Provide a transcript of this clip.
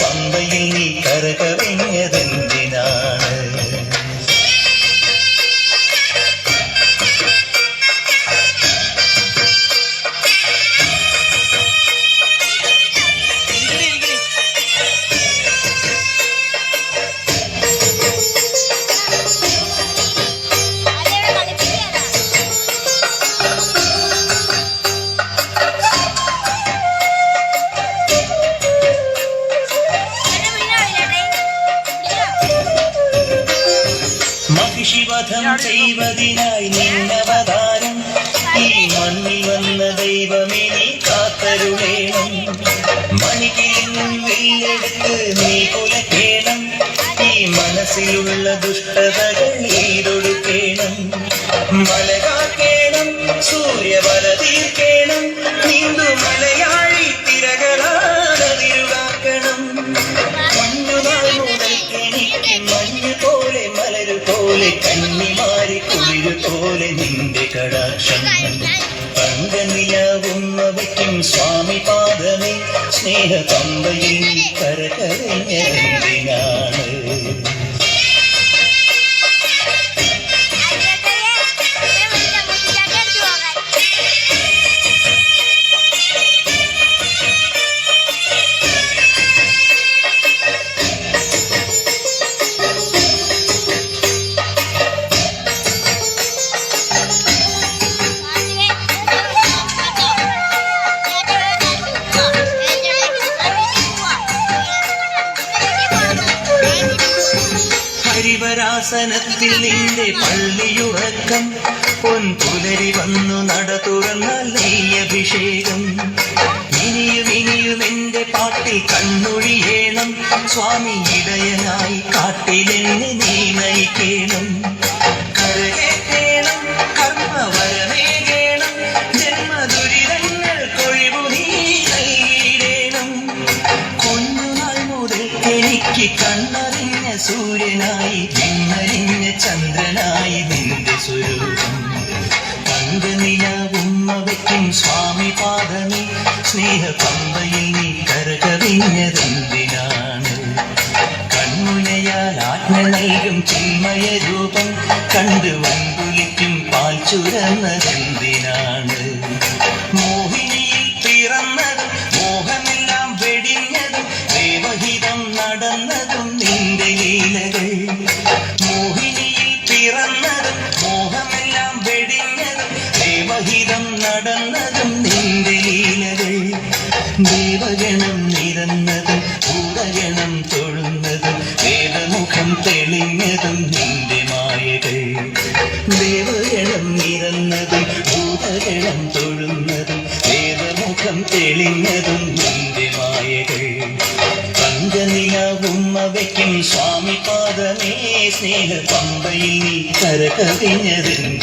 പമ്പയിൽ നീ കരകവിഞ്ഞതെന്തിനാണ്? മഹിഷിവധം ചെയ്വതിനായി നിന്നവതാരം ഈ മണ്ണിൽ വന്ന ദൈവമേ നീ കാത്തരുളേണം. മണിക്കിലിന്നും വില്ലെടുത്ത് നീ കുലക്കേണം. ഈ മനസ്സിലുള്ള ദുഷ്ടതകൾ ഈതൊടുക്കേണം. മല കാക്കേണം, സൂര്യവല തീർക്കേണം. നീന്തു മലയാഴി തിരകളാതിരുകാക്കണം. മഞ്ഞുനാൾ മുതൽക്കെനിക്ക് മഞ്ഞു പോലെ മലരു പോലെ കന്നിമാരി കുളിരു പോലെ നിന്റെ കടാക്ഷം. പങ്കനിലാവുന്നവയ്ക്കും സ്വാമി പാദമേ സ്നേഹ പമ്പയിൽ നീ കരകവിഞ്ഞതെന്തിനാണ്? ഹരിവരാസനത്തിൽ നിന്റെ പള്ളിയുറക്കം. പൊൻപുലരി വന്നു നട തുറന്നാൽ നെയ്യഭിഷേകം. ഇനിയും ഇനിയും എന്റെ പാട്ടിൽ കണ്ണൊഴിയേണം. സ്വാമി ഇടയനായി കാട്ടിലെന്നെ നീ നയിക്കേണം. കരകേറ്റേണം, കർമ്മവരമേകേണം. ജന്മദുരിതങ്ങൾ കൊഴിവു നീ നൽകിയിടേണം. കുഞ്ഞുനാൾ മുതൽ എനിക്ക് കണ്ണറിഞ്ഞ സൂര്യനായി പിന്നരിഞ്ഞ ചന്ദ്രനായി നിന്റെ സ്വരൂപം. പങ്കനിലാവുമ്മവയ്ക്കും സ്വാമി പാദമേ സ്നേഹ പമ്പയിൽ നീ കരകവിഞ്ഞതെന്തിനാണ്? കൺമുനയാൽ ആജ്ഞ നൽകും ചിന്മയ രൂപം കണ്ട് വൻകുലിക്കും പാൽ ചുരന്നതെന്തിനാണ്? മോഹിനിയിൽ പിറന്നതും മോഹമെല്ലാം വെടിഞ്ഞതും ദേവഹിതം നടന്നതും നിന്റെ ലീലകൾ. മോഹിനിയിൽ പിറന്നതും മോഹമെല്ലാം വെടിഞ്ഞതും ദേവഹിതം നടന്നതും നിന്റെ ലീലകൾ. ദേവഗണം നിരന്നതും ഭൂതഗണം തൊഴുന്നതും വേദമുഖം തെളിഞ്ഞതും നിന്റെ മായകൾ. ദേവഗണം നിരന്നതും ഭൂതഗണം തൊഴുന്നതും വേദമുഖം തെളിഞ്ഞതും നിന്റെ മായകൾ. പങ്കനിലാവുമ്മവയ്ക്കും സ്വാമി പാദമേ സ്നേഹ പമ്പയിൽ നീ കരകവിഞ്ഞതെന്തിനാണ്?